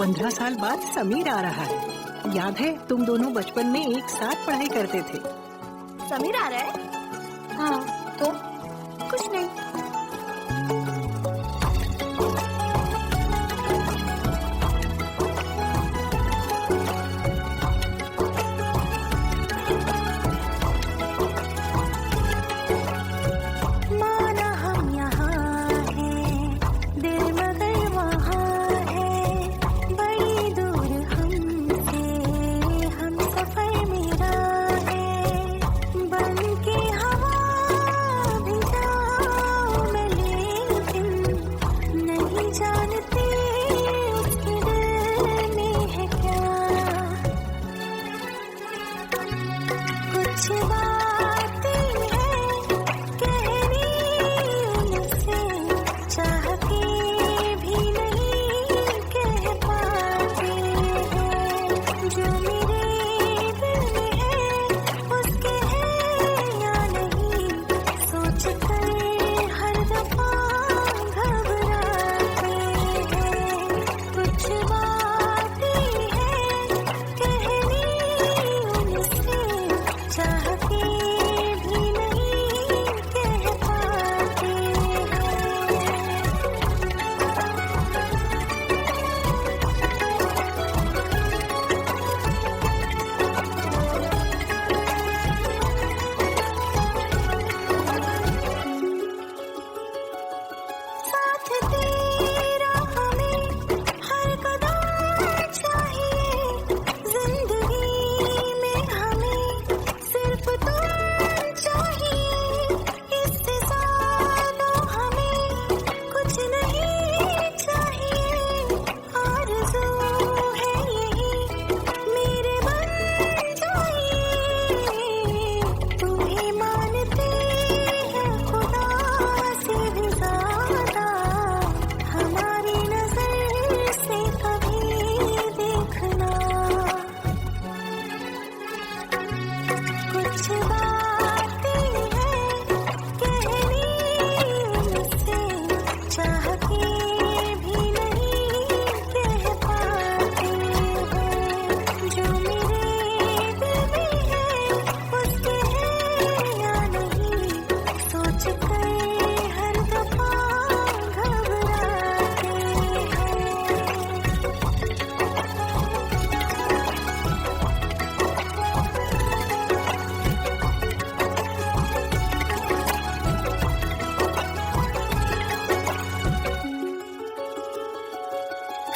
15 साल बाद समीर आ रहा है। याद है तुम दोनों बचपन में एक साथ पढ़ाई करते थे। समीर आ रहा है? हाँ तो कुछ नहीं।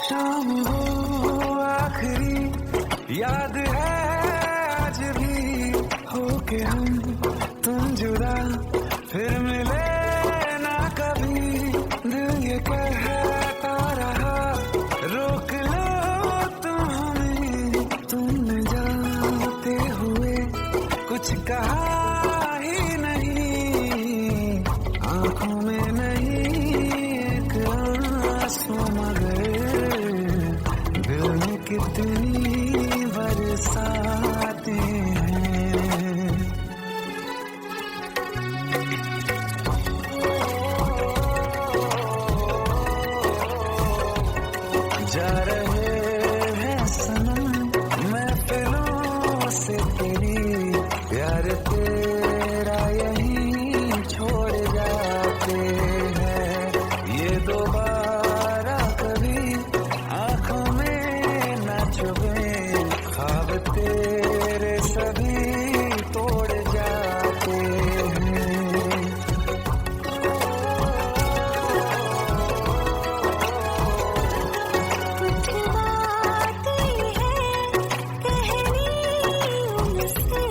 शाम हो आखिरी याद है आज भी होके हम तुम जुदा फिर मिले ना कभी। दिल ये कहता रहा रोक लो तुम हमें, तुमने जाते हुए कुछ कहा ही नहीं। आंखों में नहीं एक आंसू मगर दिल में कितनी बरसाते हैं। जा रहे हैं सनम महफिलों से तेरी, प्यार तेरा यहीं छोड़ जाते हैं। ये दोबारा कभी आंखों में न चुभे, ख्वाब तेरे सभी तोड़ जाते हैं। कुछ बातें हैं कहनी उनसे,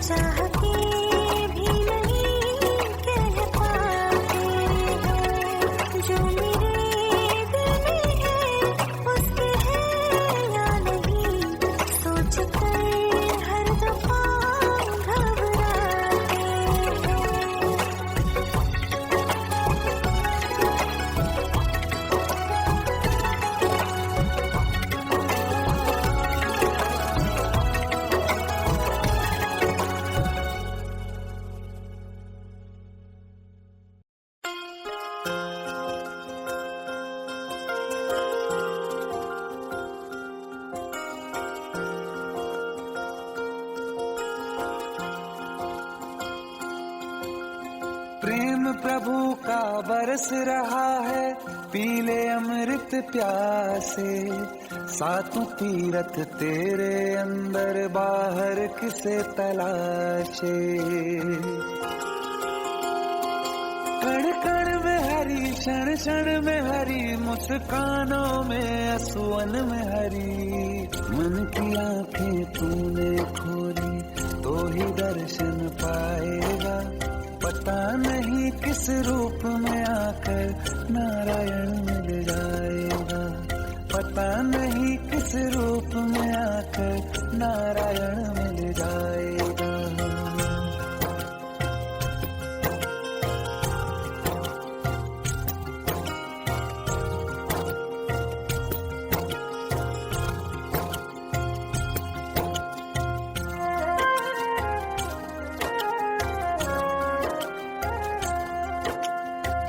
चाह के भी नहीं कह पाते हैं। जो मेरे प्रभु का बरस रहा है, पीले अमृत प्यासे। सातों तीरथ तेरे अंदर बाहर किसे तलाशे। कण कण में हरी, क्षण क्षण में हरी, मुस्कानों में असुवन में हरी। मन की आंखें तूने खोली तो ही दर्शन पाएगा। पता नहीं किस रूप में आकर नारायण मिल जाएगा। पता नहीं किस रूप में आकर नारायण मिल जाएगा।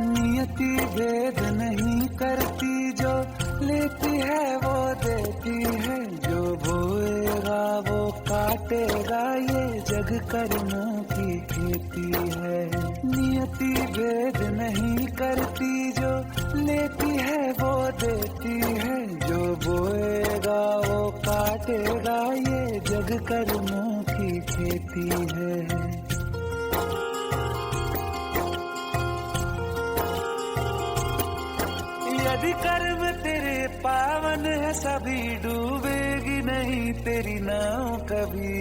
नियति भेद नहीं करती, जो लेती है वो देती है। जो बोएगा वो काटेगा, ये जग कर्मों की खेती है। नियति भेद नहीं करती, जो लेती है वो देती है। जो बोएगा वो काटेगा, ये जग कर्मों की खेती है। यदि कर्म तेरे पावन है, सभी डूबेगी नहीं तेरी नाव कभी।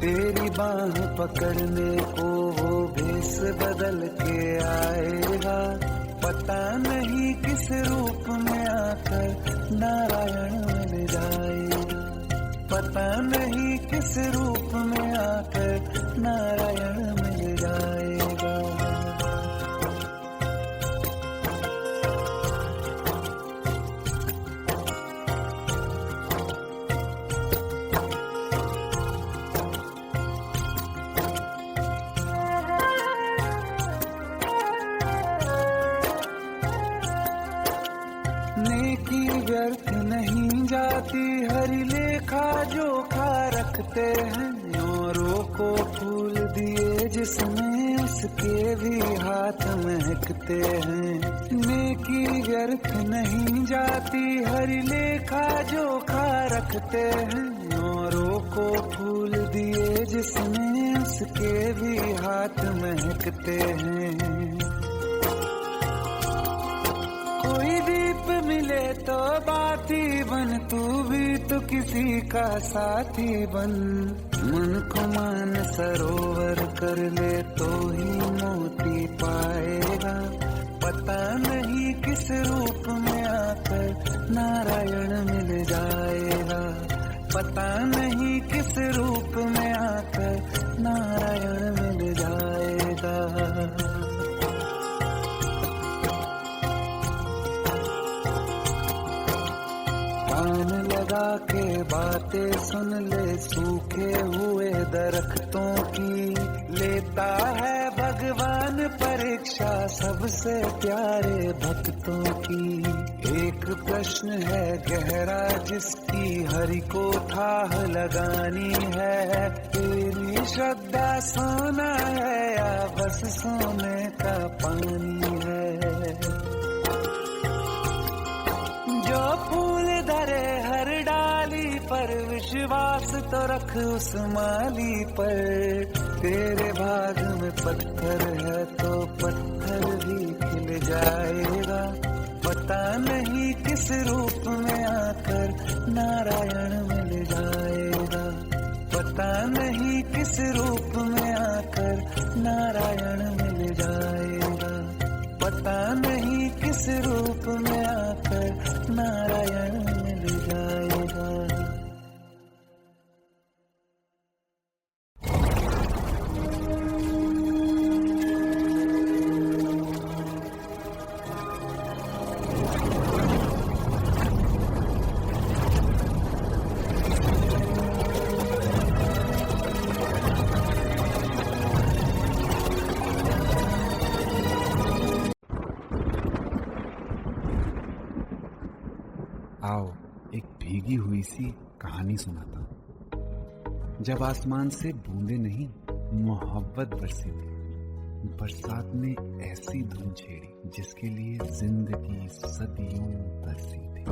तेरी बाह पकड़ने को वो भेष बदल के आएगा। पता नहीं किस रूप में आकर नारायण मिल जाएगा। पता नहीं किस रूप में आकर नारायण मिल जाएगा। नेकी व्यर्थ नहीं जाती, हरि लेखा जोखा रखते हैं। औरों को फूल दिए जिसमें, उसके भी हाथ महकते हैं। नेकी व्यर्थ नहीं जाती, हरि लेखा जोखा रखते हैं। औरों को फूल दिए जिसमें, उसके भी हाथ महकते हैं। कोई दीप मिले तो बाती बन, तू भी तो किसी का साथी बन। मन को मान सरोवर कर ले तो ही मोती पाएगा। पता नहीं किस रूप में आकर नारायण मिल जाएगा। पता नहीं किस रूप में आकर नारायण मिल जाएगा। कान लगा के बातें सुन ले, सूखे हुए दरख्तों की। लेता है भगवान परीक्षा सबसे प्यारे भक्तों की। एक प्रश्न है गहरा जिसकी हरि को थाह लगानी है। तेरी श्रद्धा सोना है या बस सोने का पानी है। जो फूल धरे हर डाली पर, विश्वास तो रख उस माली पर। तेरे भाग में पत्थर है तो पत्थर भी खिल जाएगा। पता नहीं किस रूप में आकर नारायण मिल जाएगा। पता नहीं किस रूप में आकर नारायण मिल जाएगा। पता नहीं किस रूप में आकर नारायण मिल जाएगा। आओ एक भीगी हुई सी कहानी सुनाता हूं। जब आसमान से बूंदे नहीं मोहब्बत बरसी थी, बरसात ने ऐसी धुन छेड़ी जिसके लिए जिंदगी सदियों तरसी थी।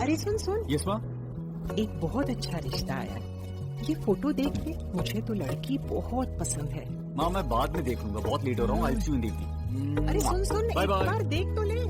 अरे सुन, यस माँ। एक बहुत अच्छा रिश्ता आया है। ये फोटो देख के मुझे तो लड़की बहुत पसंद है। माँ मैं बाद में देख लूंगा, बहुत लेट हो रहा हूँ। आई सी यू इन द इवनिंग। अरे सुन, बाय एक बाय। बार देख तो ले।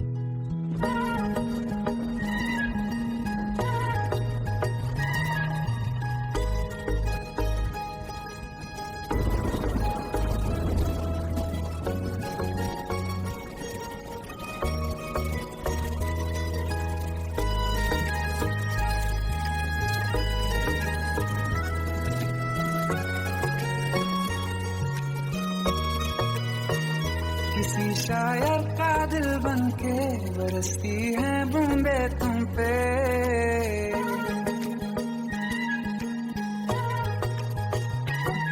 किसी शायर का दिल बनके बरसती है बूंदे तुम पे।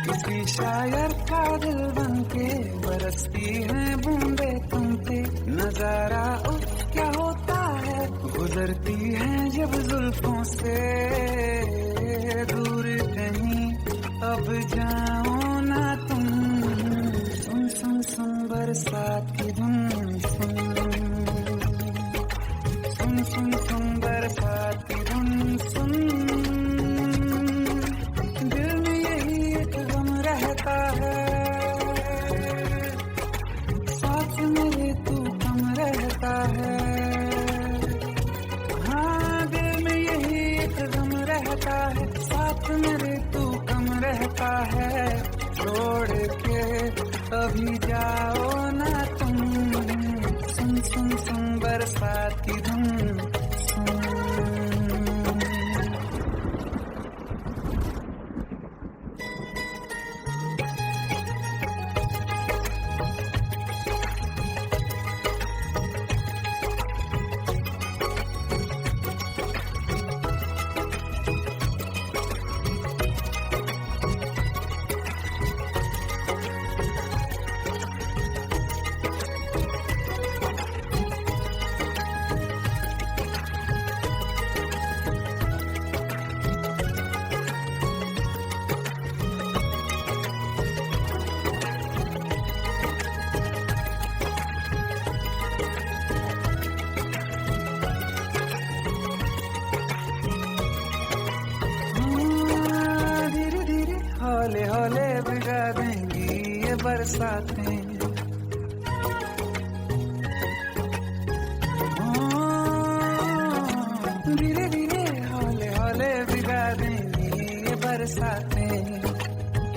किसी शायर का दिल बनके बरसती है बूंदे तुम पे। नजारा उफ क्या होता है, गुजरती है जब जुल्फों से। दूर कहीं अब जाओ ना तुम, सुन सुन सुन बरसात की धुन। सुन सुन सुन सुन बरसात की धुन। सुन दिल में यही एक गम रहता है, साथ मेरे तू कम रहता है। हाँ दिल में यही एक गम रहता है, साथ मेरे तू कम रहता है। छोड़ के अभी जाओ ना तुम, सुन सुन सुन बरसात की धुन। सुन धीरे धीरे हौले हौले भिगा देंगी ये बरसातें। धीरे धीरे हौले हौले भिगा देंगी ये बरसातें।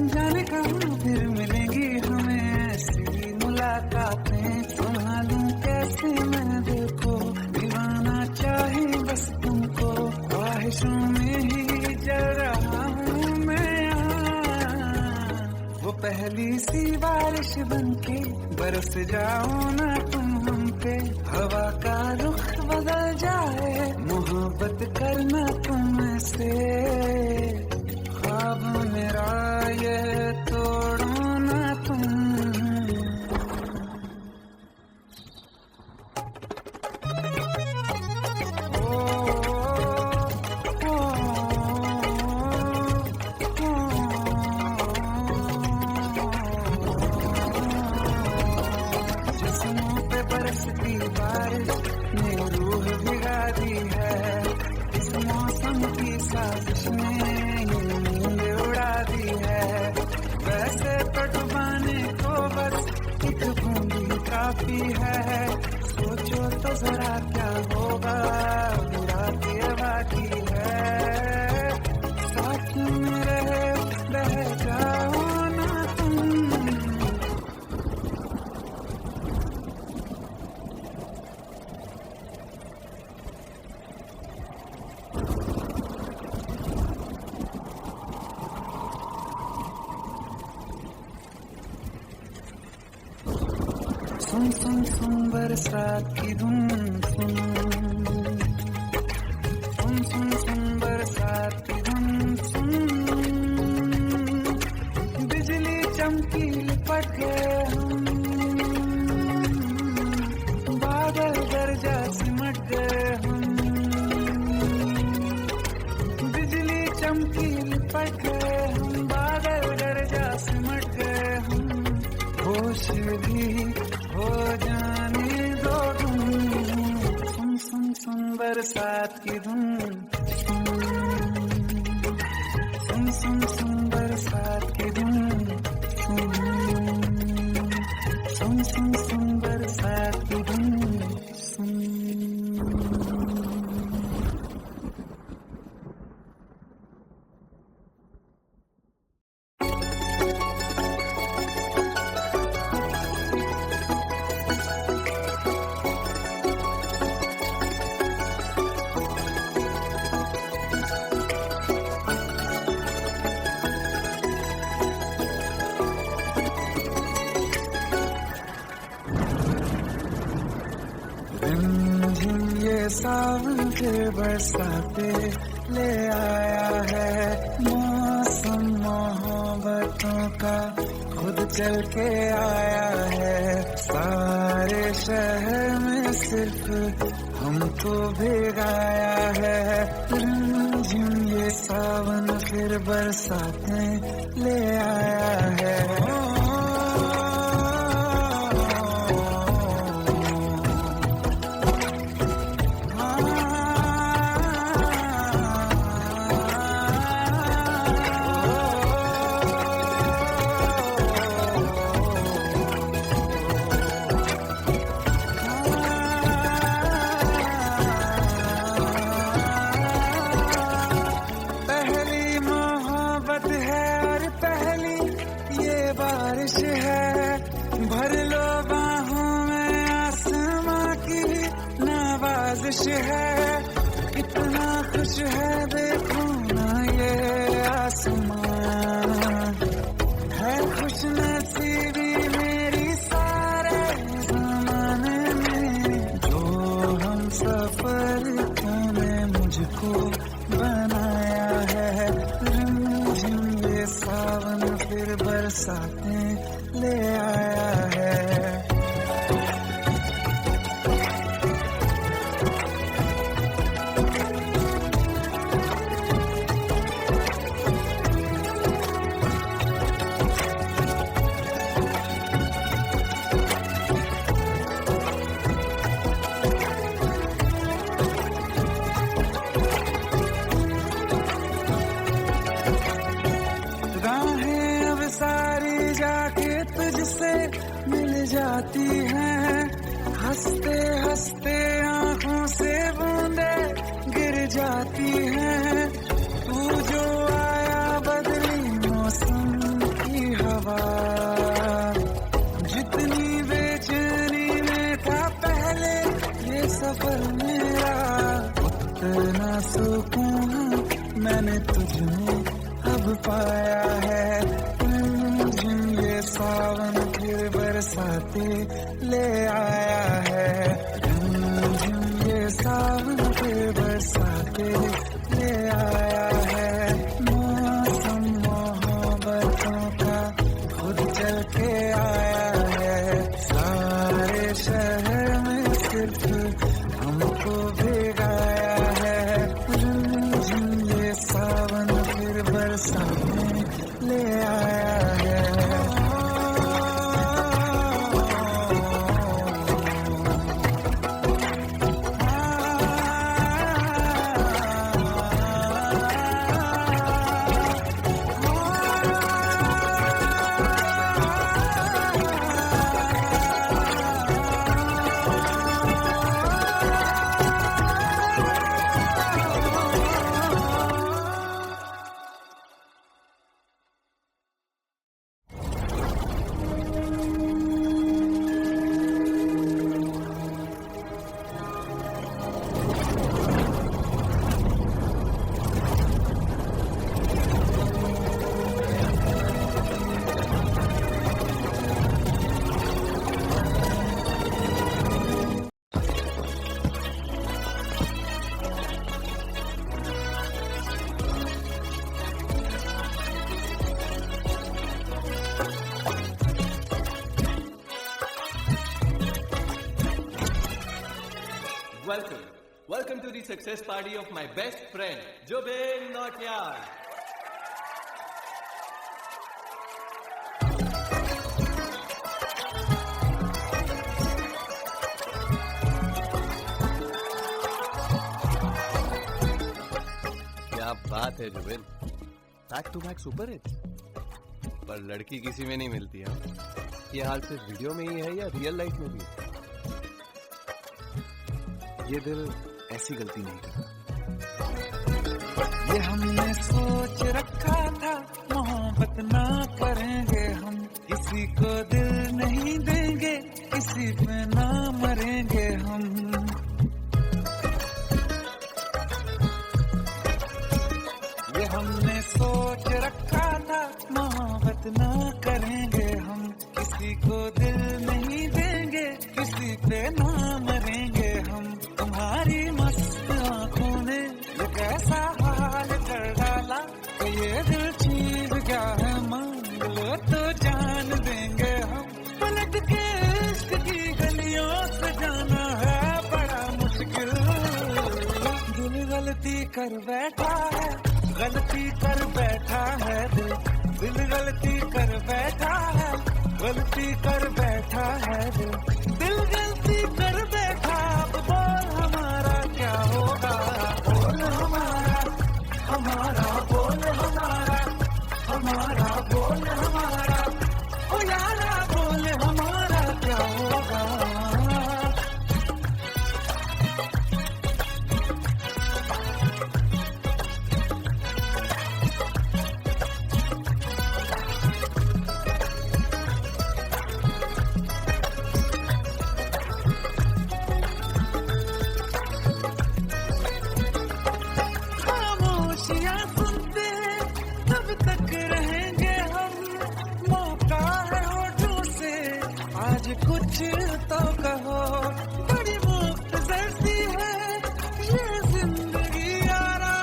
जाने कहाँ फिर मिलेंगी हमें ऐसी मुलाकातें। संभालूं कैसे मैं दिल को, दीवाना चाहे बस तुमको। ख्वाहिशों में ही जल रहा हूँ मैं यहाँ। वो पहली सी बारिश बनके बरस जाओ ना तुम हम पे। हवा का रुख बदल जाए, मोहब्बत करना तुम से। ख्वाब मेरा ये तोड़ो ना तुम। जिस्मों पे बरसती बारिश ने रूह भिगा दी है। इस मौसम की साजिश ने ये नींद उड़ा दी है। वैसे तो डुबाने को बस एक बूंदी काफी है। सोचो तो जरा क्या होगा, बुरा के बाकी है। साथ में रह जाओ ना तुम। सुन सुन सुन बरसात की धुन। सुन सुन सुन सुन बरसात की धुन। सुन बिजली चमकी लिपट गए हम, बादल गरजा सिमट गए हम। बिजली चमकी लिपट गए हम, बादल गरजा फिर भी हो जाने दो तुम। सुन सुन सुन बरसात की धुन, सुन सुन सुन बरसात की धुन, सुन सुन सुन बरसात की धुन, सुन। सावन के बरसाते ले आया है, मौसम मोहब्बतों का खुद चल के आया है। सारे शहर में सिर्फ हमको भिगाया है, रिमझिम ये सावन फिर बरसाते ले आया है। है कितना खुश है देखो ना ये आसमान, है खुश नसीबी मेरी सारे ज़माने में। जो हम सफर ने मुझको बनाया है, रिमझिम ये सावन फिर बरसाते ले आया है। जाती हैं हंसते हंसते आंखों से बूंदे गिर जाती हैं। तू जो आया बदली मौसम की हवा, जितनी बेचैनी में था पहले ये सफर मेरा, उतना सुकून मैंने तुझमें अब पाया है। ये सावन फिर बरसाते ले आया है, ये सावन फिर बरसाते ले आया है। मौसम मोहब्बतों का खुद चल के आया है, सारे शहर में सिर्फ हमको भिगाया है। ये सावन फिर बरसाते ले आया है। Welcome to the success party of my best friend, Jobin Nautiyal. बात है Jubin, back to back super hits. पर लड़की किसी में नहीं मिलती है। ये हाल सिर्फ वीडियो में ही है या रियल लाइफ में भी? ये दिल ऐसी गलती नहीं करता। ये हमने सोच रखा था, मोहब्बत ना करेंगे हम, किसी को दिल नहीं देंगे, किसी पे ना मरेंगे हम। ये हमने सोच रखा था, मोहब्बत ना करेंगे हम, किसी को दिल नहीं देंगे, किसी पे ना मरेंगे हम। तुम्हारी मस्त आंखों ने ये कैसा हाल कर डाला कि ये दिल चीज क्या है, मांग लो तो जान देंगे हम। पलट के इश्क की गलियों से जाना है बड़ा मुश्किल। दिल गलती कर बैठा है, गलती कर बैठा है दिल, दिल गलती कर बैठा है, गलती कर बैठा है दिल, दिल गलती कर बैठा। अब बोल हमारा क्या होगा, बोल हमारा, हमारा बोल हमारा, हमारा बोल हमारा, ओ यारा बोल हमारा क्या होगा। खामोशियां सुनते तब तक रहेंगे हम, मौका है होठों से आज कुछ तो कहो। बड़ी मुख्तसर सी है ये जिंदगी यारा,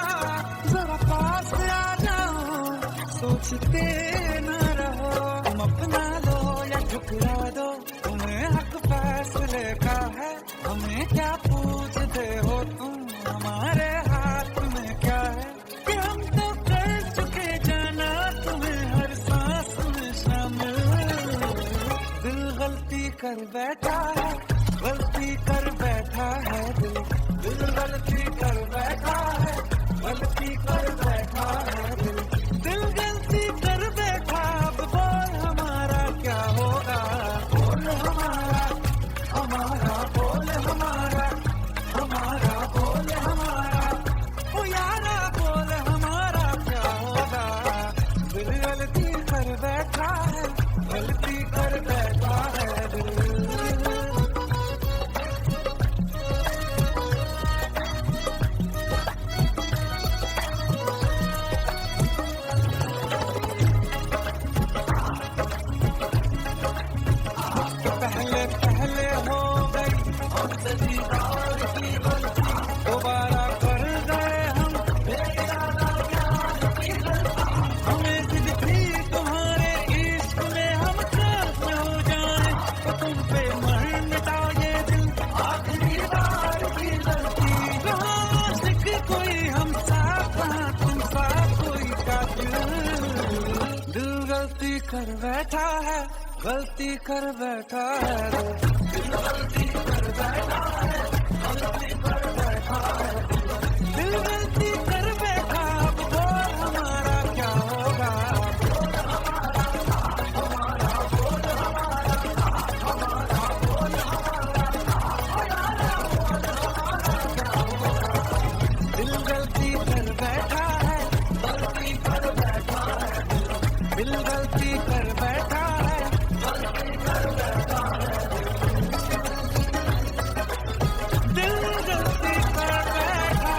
जरा पास आ जाओ, सोचते न रहो। तुम अपना लो या ठुकरा दो, तुम्हें हक फैसले का है, हमें क्या पूछते हो तुम, हमारे हाथ में क्या है कि हम तो कर चुके जाना तुम्हें हर सांस में शामिल। दिल गलती कर बैठा है, गलती कर बैठा है दिल, दिल गलती कर बैठा है, गलती कर बैठा है दिल, दिल गलती कर बैठा। अब बोल हमारा क्या होगा, बोल हमारा, हमारा बोल हमारा, हमारा बोल हमारा, ओ यारा बोल हमारा क्या होगा। दिल गलती कर बैठा है, गलती कर बैठा है दिल। पहले पहले हो गई हमसे दीदार की गलती, दोबारा कर गए हम बेइरादा प्यार की गलती। हमें जिद थी तुम्हारे इश्क में हम खत्म हो जाए, तो तुम पे मर मिटा ये दिल आखिरी बार की गलती। कहाँ आशिक कोई हम साथ, कहाँ तुम साथ कोई कातिल। दिल गलती कर बैठा है, गलती कर बैठा है दिल गलती कर बैठा है, गलती कर बैठा है दिल गलती कर बैठा। अब बोल हमारा क्या होगा, बोल हमारा, हमारा बोल हमारा, हमारा बोल हमारा, क्या होगा। दिल गलती कर बैठा है, गलती कर बैठा है दिल गलती कर बैठा है, गलती कर बैठा है दिल गलती कर बैठा।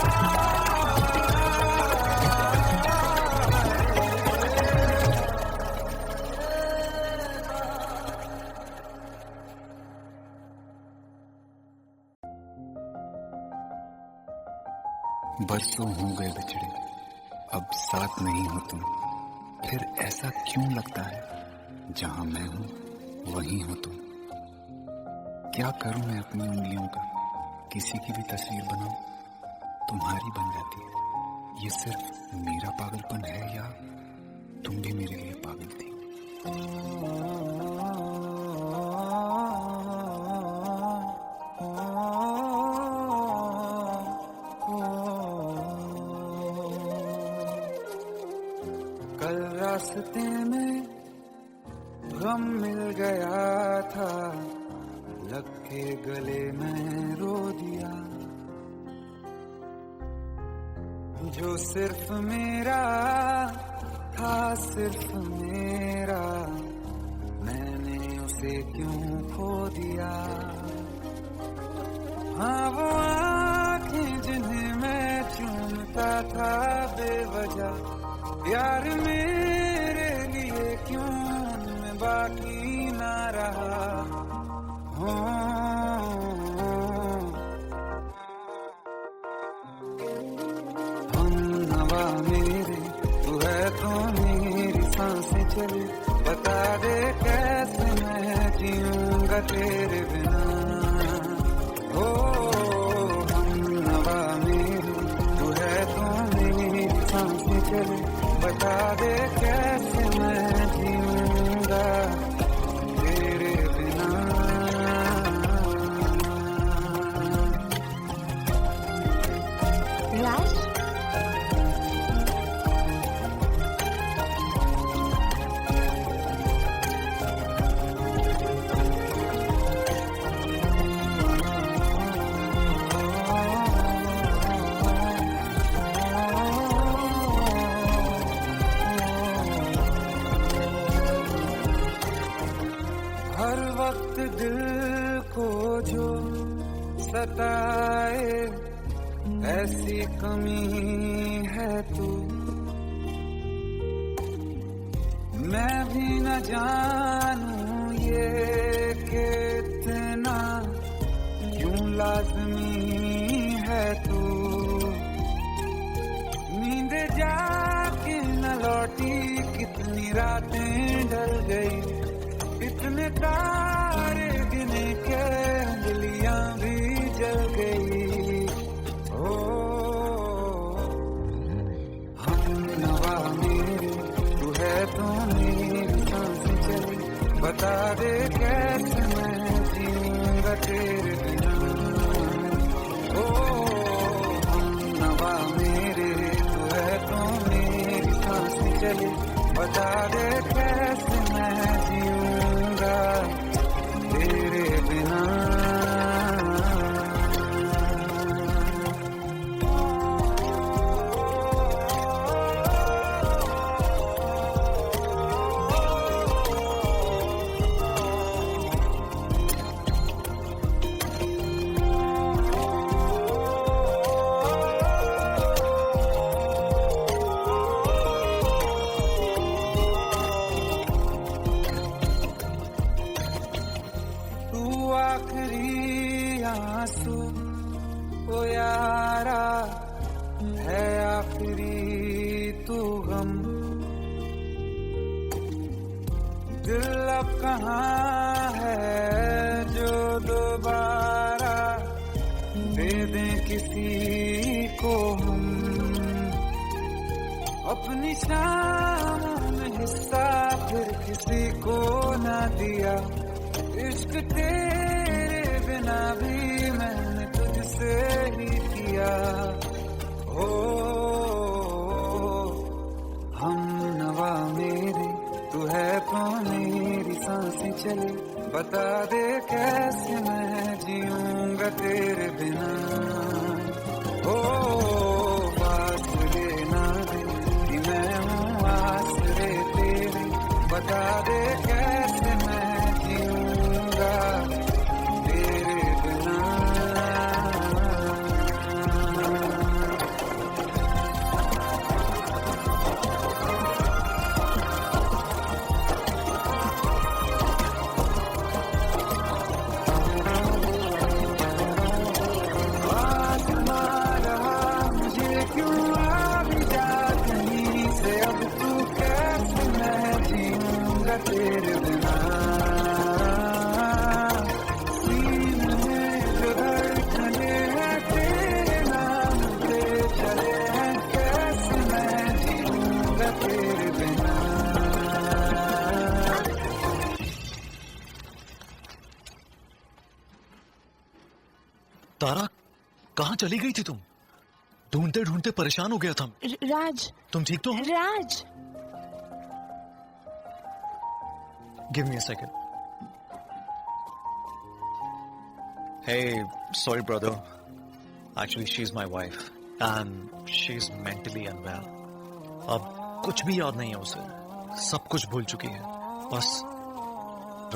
बरसों हो गए बिछड़े, अब साथ नहीं हो तुम, फिर ऐसा क्यों लगता है जहां मैं हूं वहीं हो तुम। क्या करूं मैं अपनी उंगलियों का, किसी की भी तस्वीर बनाऊं तुम्हारी बन जाती है। ये सिर्फ मेरा पागलपन है या तुम भी मेरे लिए पागल थी। रास्ते में गम मिल गया था, लग के गले में रो दिया। जो सिर्फ मेरा था, सिर्फ मेरा, मैंने उसे क्यों खो दिया। हाँ वो आँखें जिन्हें मैं चूमता था बेवजह, प्यार मेरे लिए क्यों उनमें बाकी ना रहा। हम नवा मेरे, तू है तो मेरी सांसें चले, बता दे कैसे मैं जीऊंगा तेरे बिना। ओ हम नवा मेरे, तू है तो मेरी सांसें चले, बता दे कैसे मैं जीऊंगा तेरे बिना। राज, हर वक्त दिल को जो सताए, ऐसी कमी है तू। मैं भी न जानूं ये कि इतना क्यों लाज़मी है तू। नींद जाके न लौटी, कितनी रातें ढल गई, इतने तारे गिने के अंगलियां भी जल गई। ओ हम नवा मेरे, तू है तो मेरी सांसें चली, बता दे कैसे मैं जीऊंगा तेरे बिना। ओ हम नवा मेरे, तू है तो मेरी सांसें चली, बता दे कैसे मैं जीऊंगा तेरे बिना। तू आखिरी आंसू ओ यारा है, आखिरी तू गम। दिल अब कहाँ है जो दोबारा दे दें किसी को हम। अपनी शाम में हिस्सा फिर किसी को ना दिया, इश्क तेरे बिना भी मैंने तुझसे ही किया। ओ हम नवा मेरे, तू है तो मेरी सांसें चले, बता दे कैसे मैं जीऊंगा तेरे बिना। ओ फासले ना दे कि मैं हूँ आसरे तेरे, बता दे कैसे मैं जीऊंगा तेरे बिना। तेरे बिना सीने में जो धड़कने हैं तेरे नाम पे चले हैं, कैसे मैं जीऊंगा तेरे बिना। तारा, कहाँ चली गई थी तुम? ढूंढते ढूंढते परेशान हो गया था। राज, तुम ठीक तो हो? राज, Give me a second. Hey, sorry brother. Actually, she's my wife and she's mentally unwell. अब कुछ भी याद नहीं है उसे. सब कुछ भूल चुकी है. बस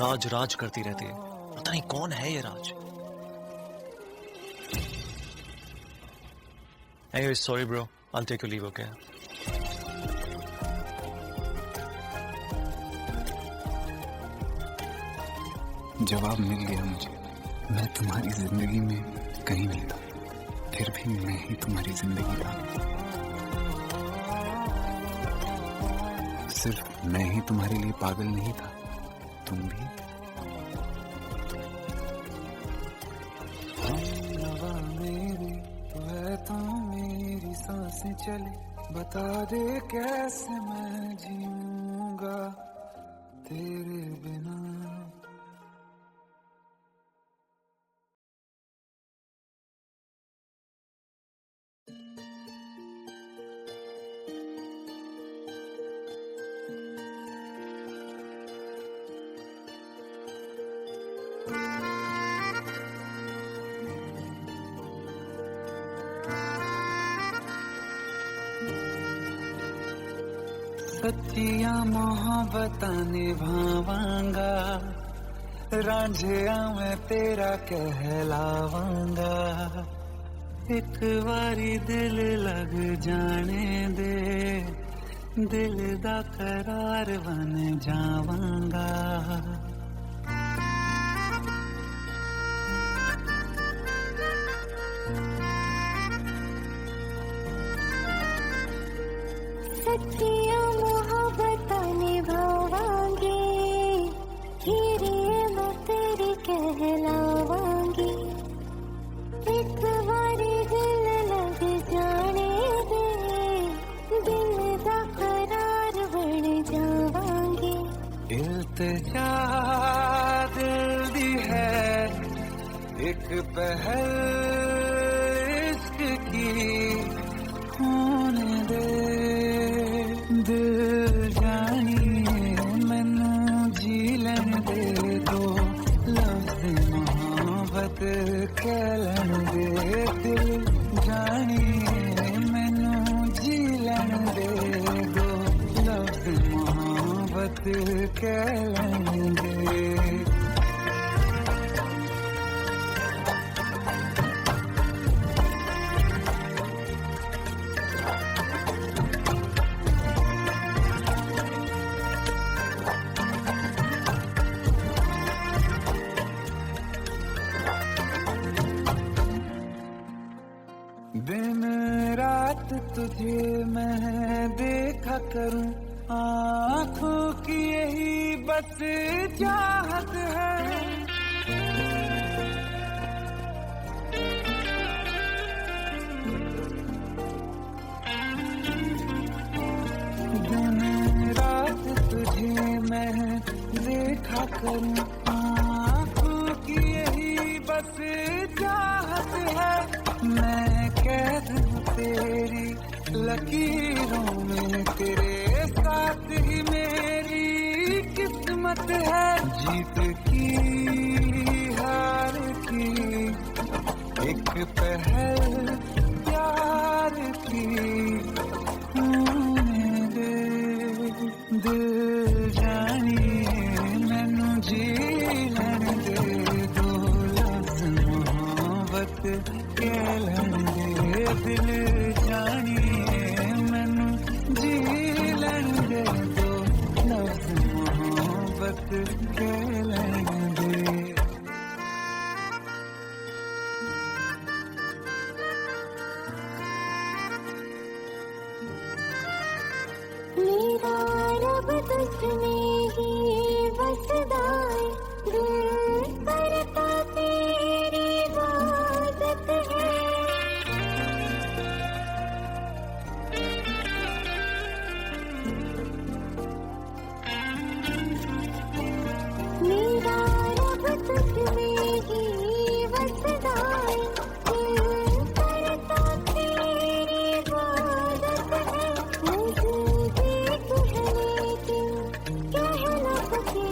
राज राज करती रहती है. पता नहीं कौन है ये राज. Hey, sorry bro. I'll take your leave, okay? जवाब मिल गया मुझे. मैं तुम्हारी जिंदगी में कहीं नहीं था, फिर भी मैं ही तुम्हारी जिंदगी था. सिर्फ मैं ही तुम्हारे लिए पागल नहीं था, तुम भी. हमनवा मेरी तू है, तो मेरी सांसें चले. बता दे कैसे मैं जीऊंगा तेरे बिना. सच्चिया मोहब्बतां निभावांगा, रांझिया मैं तेरा कहलावांगा. एक बारी दिल लग जाने दे, दिल दा करार बन जावांगा. सच्चिया मोहब्बतां निभावांगी, हीरे मैं तेरी कहलावांगी. एक बारी दिल लग जाने दे, दिल दा करार बन जावांगी. इल्तिजा दिल दी है एक पहल इश्क की, होने दे दिल जानिए मैनू जी लैन दे. दो लफ्ज़ मोहब्बत कह लैन दे. दिल जानिए मैनू जी लैन दे. दो लफ्ज़ मोहब्बत कह लैन दे. दिन रात तुझे मैं देखा करूं, आँखों की यही बस चाहत है. दिन रात तुझे मैं देखा करूं, आँखों की यही बस चाहत है. मैं कैद हूँ तेरी लकीरों में, तेरे साथ ही मेरी किस्मत है. जीत की हार की एक पहल प्यार की, होने दे दिल जानिए मैनू जी लैन दे. दो लफ्ज़ मोहब्बत कह लैन दे. दिल जानिए मैनू जी लैन दे. दो लफ्ज़ मोहब्बत कह लैन दे. मेरा रब तुझमें ही बसदा है, दिल करता तेरी इबादत है. मेरा रब तुझमें ही बसदा है, दिल करता तेरी इबादत है. मुझे भी कहने की कह न सके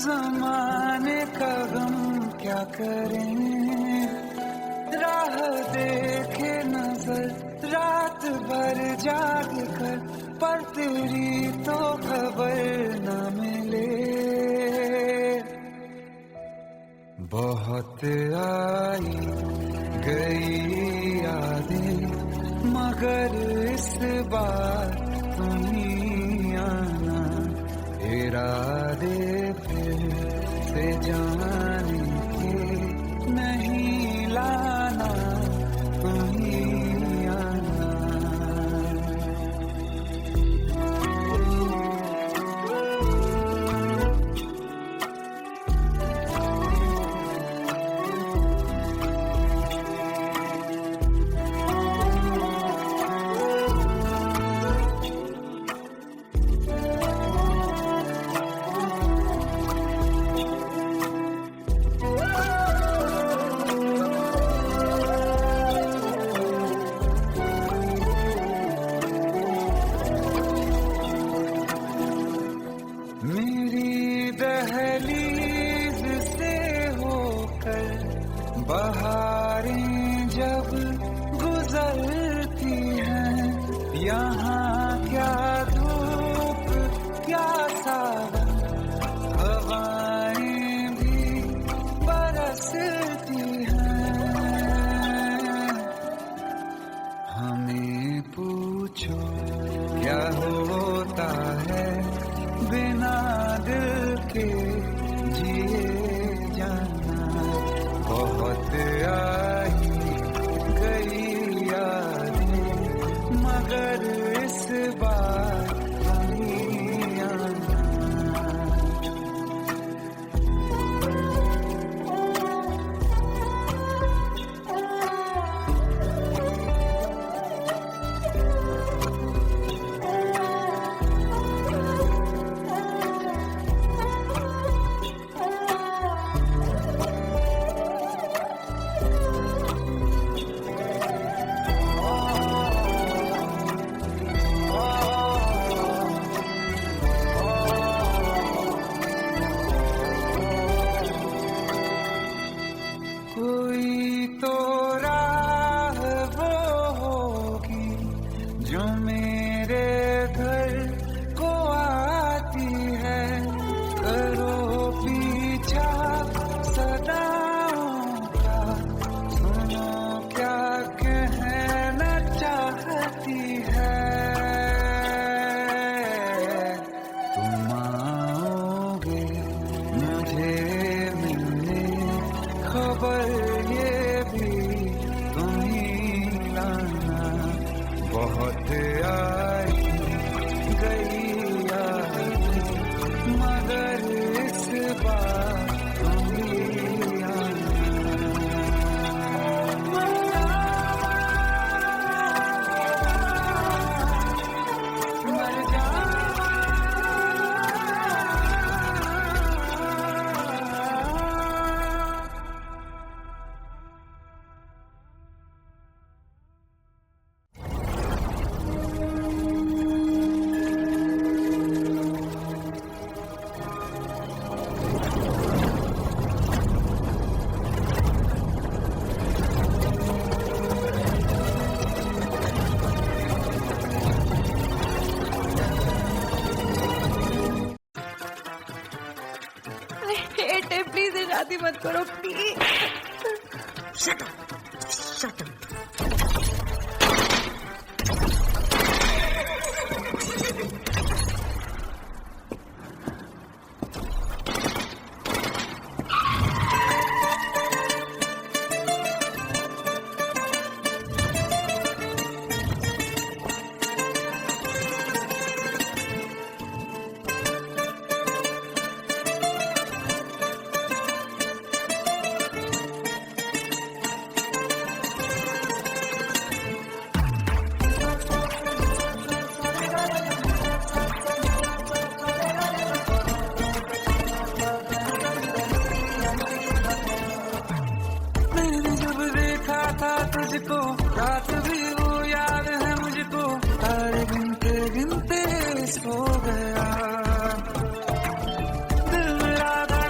जमाने का गम क्या करें, राह देखे नजर रात भर जाग कर, पर तेरी तो खबर न मिले। बहुत आई गई यादें मगर इस बार तुम ही आना, इरादे फिर से जाने के नहीं लाना, तुम ही आना। मेरी दहलीज से होकर बहारें जब गुजरती हैं, यहाँ क्या धूप क्या सावन, हवाएं भी बरसती हैं। हमें पूछो क्या होता है बिना दिल के जिए जाना, बहुत आई गई यादें मगर इस बार नहीं आना। कोई तो राह वो होगी जो मेरे घर को आती है, करो पीछा सदाओं का, सुनो क्या कहना चाहती है। तुम आओगे मुझे मिलने, खबर ये भी तुम ही लाना, बहुत आई गई यादें मगर इस बार तुम ही आना। मर जा प्लीज शादी मत करो प्लीज। तुझको रात भी वो याद है मुझको, तारे गिनते गिनते सो गया दिल मेरा था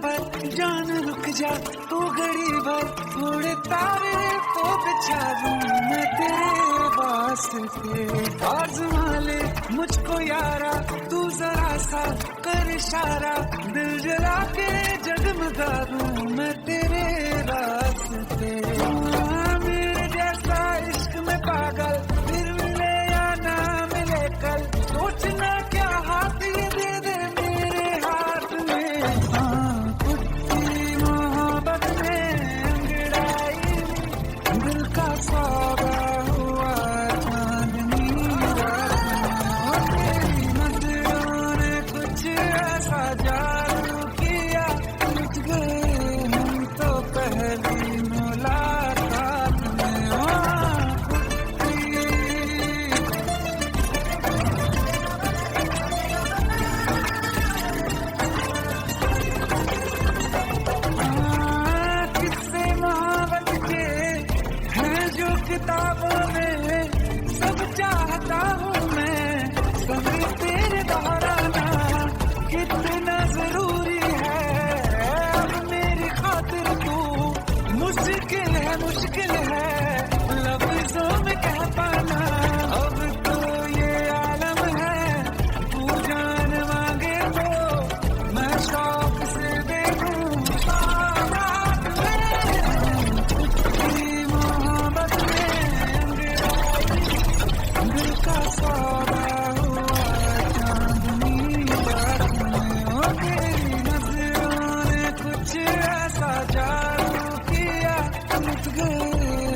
पर जान रुक जा तू घड़ी भर, थोड़े तारे तो बिछा दूं मैं तेरे वास्ते। आज़मा ले मुझको यारा तू जरा सा कर इशारा, दिल जला के जगमगा दूं मैं तेरे रास्ते। मेरे जैसा इश्क में पागल फिर मिले या ना मिले कल, सोचना क्या हाथ ये दे दे मेरे हाथ में। कुत्ती मोहब्बत में अंगड़ाई, दिल का सौदा हुआ चांदनी रात में। तेरी नजरों ने कुछ ऐसा जादू किया, लुट गए हम तो पहली मुलाकात में। किस्से मोहब्बत के हैं जो किताबों में, सब चाहता हूँ मैं सभी तेरे दोहराना, कितना जरूरी है अब मेरी खातिर तू। मुश्किल है लफ्जों में कह पाना, अब तो ये आलम है तू जान मांगे तो मैं शौक से देखूं साथ में। तेरी मोहब्बत में अंगड़ाई, दिल का सौदा हुआ चांदनी रात में। तेरी नजरों ने कुछ ऐसा जादू किया, लुट गए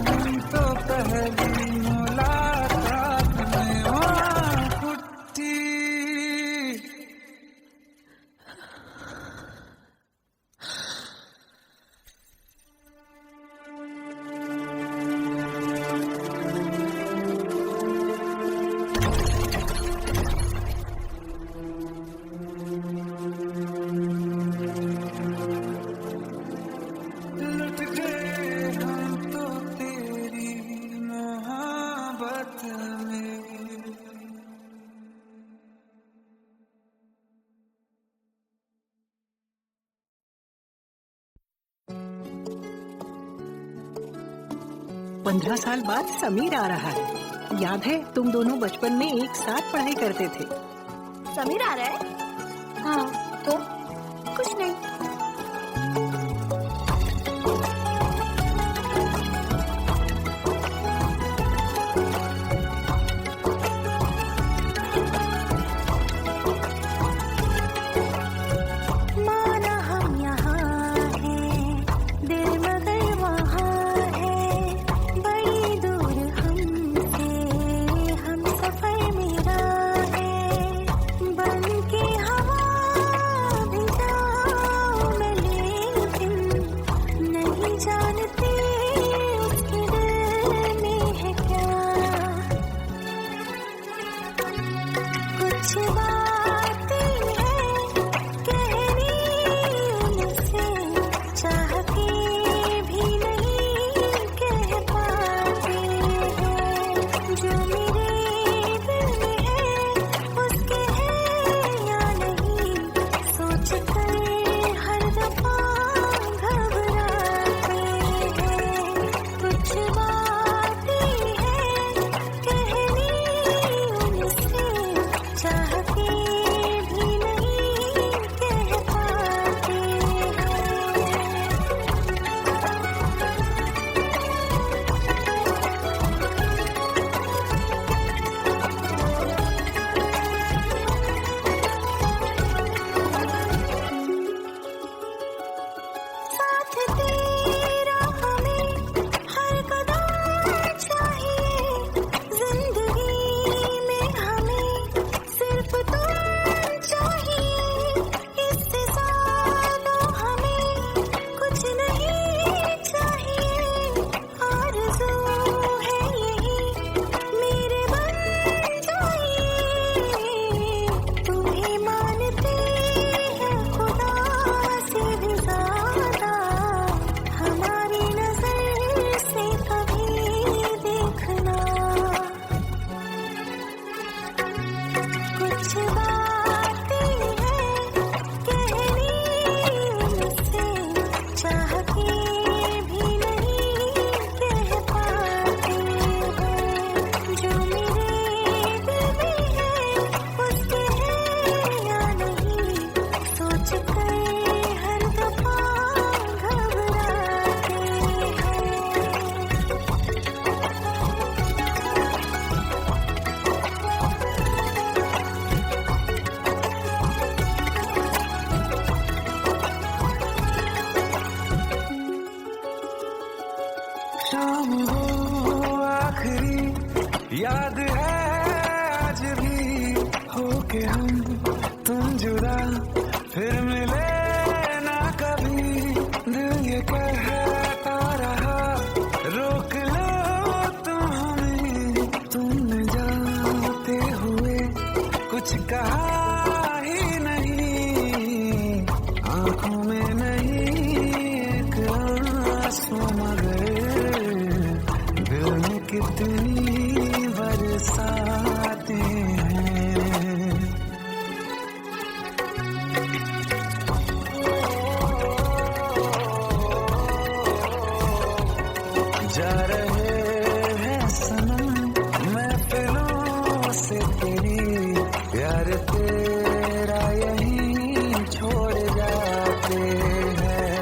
हम तो पहली मुलाकात में। कुट्टी लुट गए हम तो तेरी मोहब्बत में। पंद्रह साल बाद समीर आ रहा है। याद है तुम दोनों बचपन में एक साथ पढ़ाई करते थे। समीर आ रहा है? हाँ तो कुछ नहीं। माना हम यहाँ हैं, दिल मगर वहाँ है, बड़ी दूर हमसे हम सफर मेरा है। बन के हवा भी जाऊं मैं, लेकिन नहीं जानती उसके दिल में है क्या। कुछ बातें हैं कहनी उनसे, चाह के भी नहीं कह पाते हैं। जो मेरे दिल में है उसके है या नहीं, सोच कर हर दफा घबराते हैं। कुछ बातें हैं कहनी उनसे, चाह के भी नहीं कह पाते हैं। साथ तेरा हमें हर कदम चाहिए, जिंदगी में हमें सिर्फ तुम चाहिए। इससे ज्यादा हमें कुछ नहीं चाहिए। आरज़ू है यही मेरे बन जाइए, तुम्हें मानते हैं खुदा से भी ज्यादा। शाम वो आखिरी याद है आज भी, होके हम तुम जुदा फिर मिले ना कभी। दिल ये कहता रहा रोक लो तुम हमें, तुमने जाते हुए कुछ कहा ही नहीं, आंखों में नहीं एक आंसू मगर दिल में कितनी बरसाते हैं। जा रहे हैं सनम महफिलों से तेरी, प्यार तेरा यहीं छोड़ जाते हैं।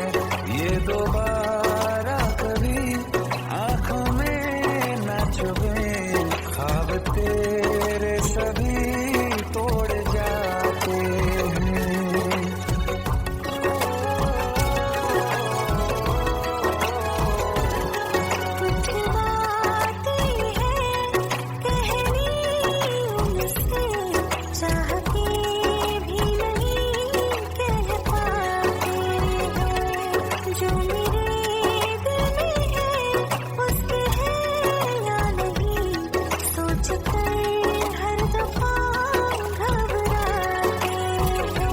ये दोबारा कभी आंखों में ना चुभे, ख्वाब तेरे सभी तोड़ जाते हैं। कुछ बातें हैं कहनी उनसे, चाह के भी नहीं कह पाते हैं। जो मेरे दिल में है उसके है या नहीं, सोच कर हर दफा घबराते हैं।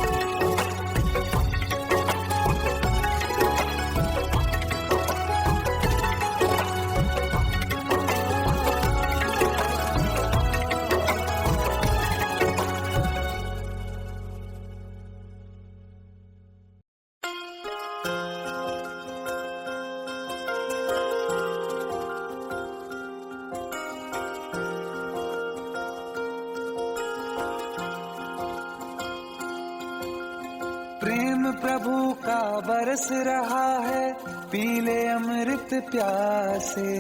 प्रेम प्रभु का बरस रहा है, पीले अमृत प्यासे।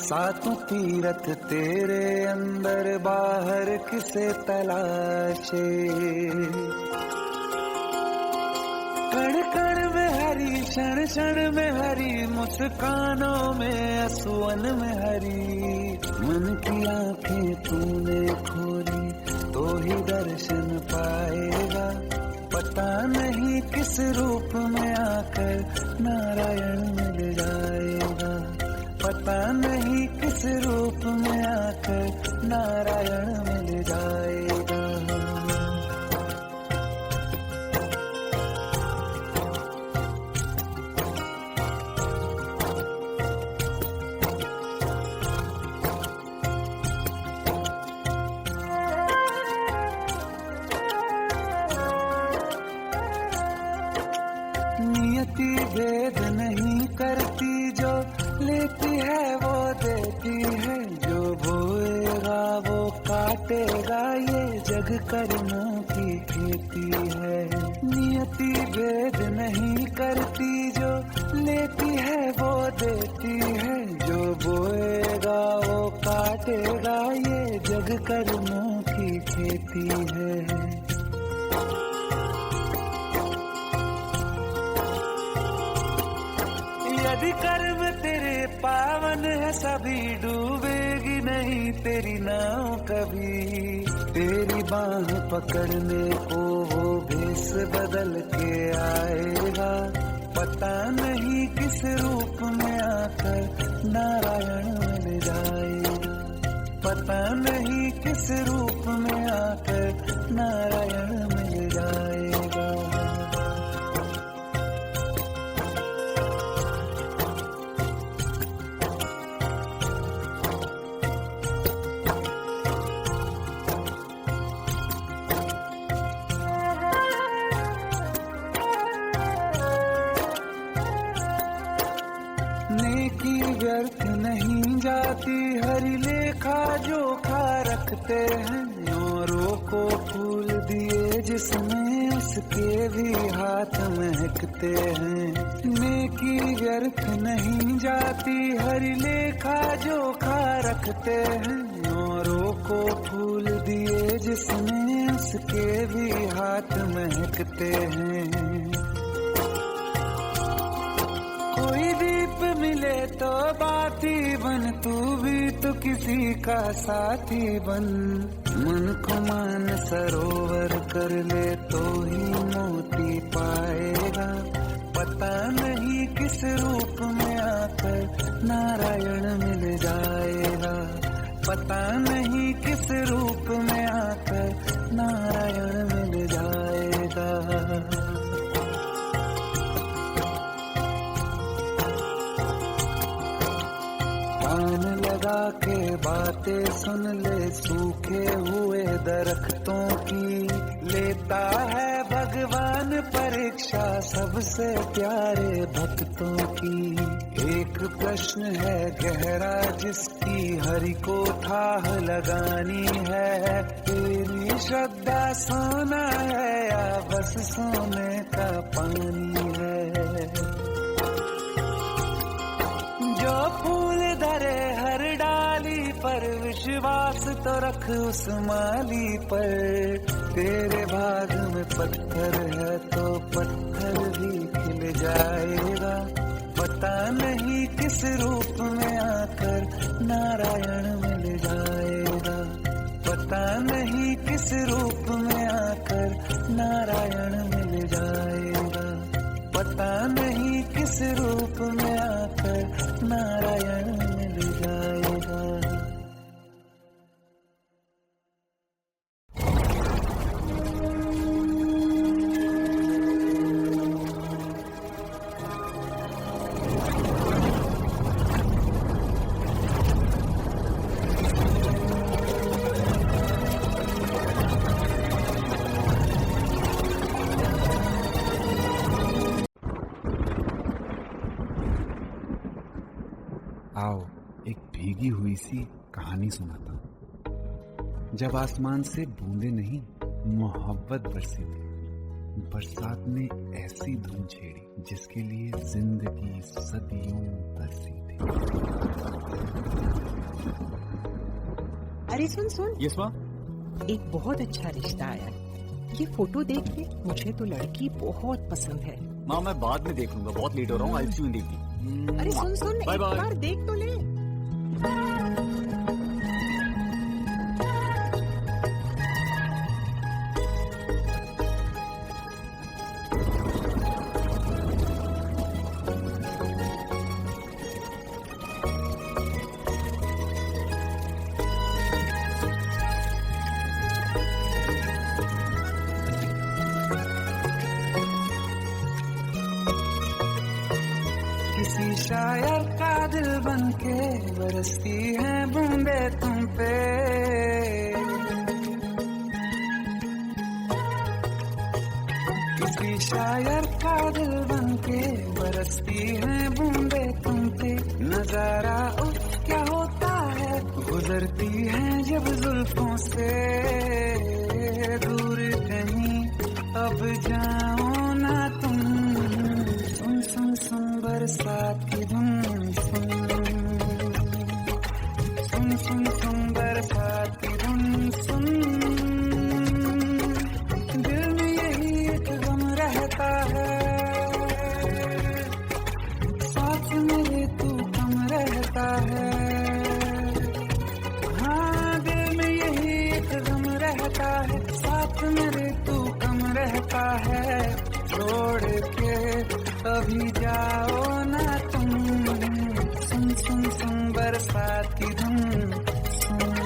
सातों तीरथ तेरे अंदर बाहर किसे तलाशे। कण कण में हरी क्षण क्षण में हरी, मुस्कानों में असुवन में हरी। मन की आंखें तूने खोली तो ही दर्शन पाएगा, पता नहीं किस रूप में आकर नारायण मिल जाएगा। पता नहीं किस रूप में आकर नारायण मिल जाएगा। नियति भेद नहीं करती, जो लेती है वो देती है। जो बोएगा वो काटेगा, ये जग कर्मों की खेती है। नियति भेद नहीं करती, जो लेती है वो देती है। जो बोएगा वो काटेगा, ये जग कर्मों की खेती है। यदि कर्म तेरे पावन है, सभी डूबेगी नहीं तेरी नाव कभी। तेरी बाह पकड़ने को वो भेष बदल के आएगा, पता नहीं किस रूप में आकर नारायण मिल जाएगा। पता नहीं किस रूप में आकर नारायण मिल जाएगा। नेकी व्यर्थ नहीं जाती, हरि लेखा जोखा रखते हैं। औरों को फूल दिए जिसमें, उसके भी हाथ महकते हैं। नेकी व्यर्थ नहीं जाती, हरि लेखा जोखा रखते हैं। औरों को फूल दिए जिसमें, उसके भी हाथ महकते हैं। कोई दीप मिले तो बात ही बन, तू भी तो किसी का साथी बन। मन को मान सरोवर कर ले तो ही मोती पाएगा। पता नहीं किस रूप में आकर नारायण मिल जाएगा। पता नहीं किस रूप में आकर नारायण मिल जाएगा। कान लगा के बातें सुन ले सूखे हुए दरख्तों की। लेता है भगवान परीक्षा सबसे प्यारे भक्तों की। एक प्रश्न है गहरा जिसकी हरि को थाह लगानी है। तेरी श्रद्धा सोना है या बस सोने का पानी है। जो फूल धरे हर डाली पर विश्वास तो रख उस माली पर। तेरे भाग में पत्थर है तो पत्थर भी खिल जाएगा। पता नहीं किस रूप में आकर नारायण मिल जाएगा। पता नहीं किस रूप में आकर नारायण मिल जाएगा। पता नहीं किस रूप में आकर नारायण मिल जाएगा। आओ एक भीगी हुई सी कहानी सुनाता हूं। जब आसमान से बूंदे नहीं मोहब्बत बरसी थी। बरसात ने ऐसी धुन छेड़ी जिसके लिए जिंदगी सदियों तरसी थी। अरे सुन सुन, यस माँ। एक बहुत अच्छा रिश्ता आया। ये फोटो देख के मुझे तो लड़की बहुत पसंद है। माँ मैं बाद में देख लूंगा, बहुत लेट हो रहा हूँ। आई सी यू इन द इवनिंग। अरे सुन सुन, बाय एक बाय। बार देख तो ले। किसी शायर का दिल बनके बरसती है बूंदे तुम पे। किसी शायर का दिल बनके बरसती है बूंदे तुम पे। नजारा उफ क्या होता है गुजरती है जब जुल्फों से। दूर कहीं अब जाओ ना तुम। सुन सुन सुन बरसात की धुन सुन। सुन सुन सुन बरसात की धुन सुन। दिल में यही एक गम रहता है साथ मेरे तू कम रहता है। हाँ दिल में यही एक गम रहता है साथ मेरे तू कम रहता है। छोड़ के अभी जाओ ना तुम। सुन सुन सुन बरसात की धुन सुन।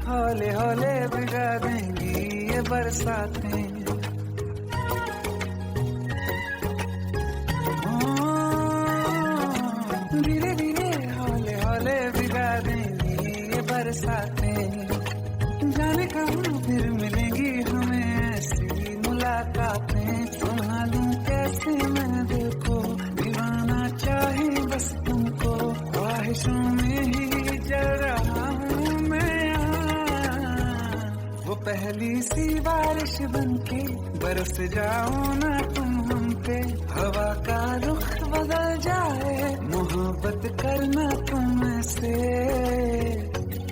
हौले हौले भिगा देंगी ये बरसातें। मुलाकातें संभालूं कैसे मैं दिल को, दीवाना चाहे बस तुमको, ख्वाहिशों में ही जल रहा हूँ मैं यहाँ। वो पहली सी बारिश बनके बरस जाओ ना तुम हम पे, हवा का रुख बदल जाए, मोहब्बत करना तुम से,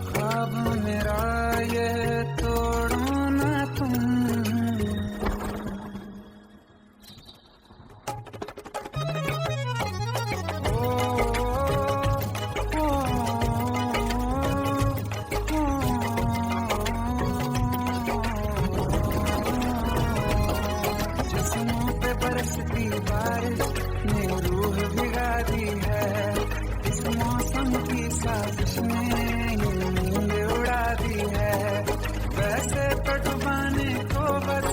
ख्वाब मेरा ये तोड़ो ना तुम। जिस्मों पे बरसती बारिश ने रूह भिगा दी है, इस मौसम की साजिश ने ये नींद उड़ा दी है। वैसे तो डुबाने को बस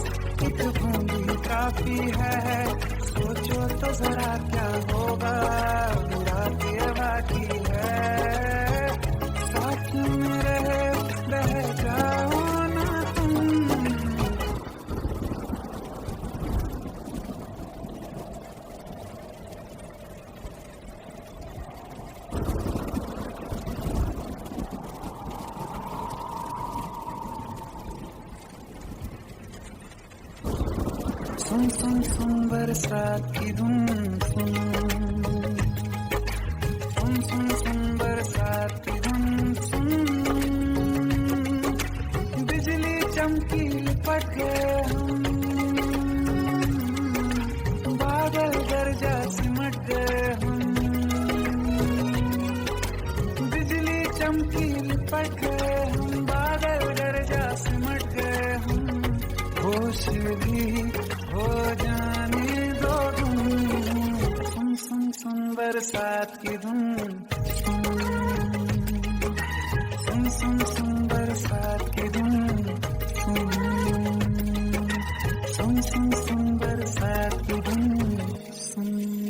एक बूंदी काफी है, सोचो तो जरा क्या होगा, बुरा के बाकी है, साथ मेरे रह जाओ ना तुम। सुन सुन सुन बरसात की धुन सुन, सुन सुन सुन बरसात की धुन सुन, बिजली चमकी लिपट गए हम, बादल गरजा सिमट गए हम, बिजली चमकी लिपट गए हम, बादल गरजा सिमट गए हम, होश भी हो जाने दो तुम। सुन सुन सुन बरसात की धुन सुन, सुन सुन सुन बरसात की धुन सुन, सुन सुन सुन बरसात की धुन सुन।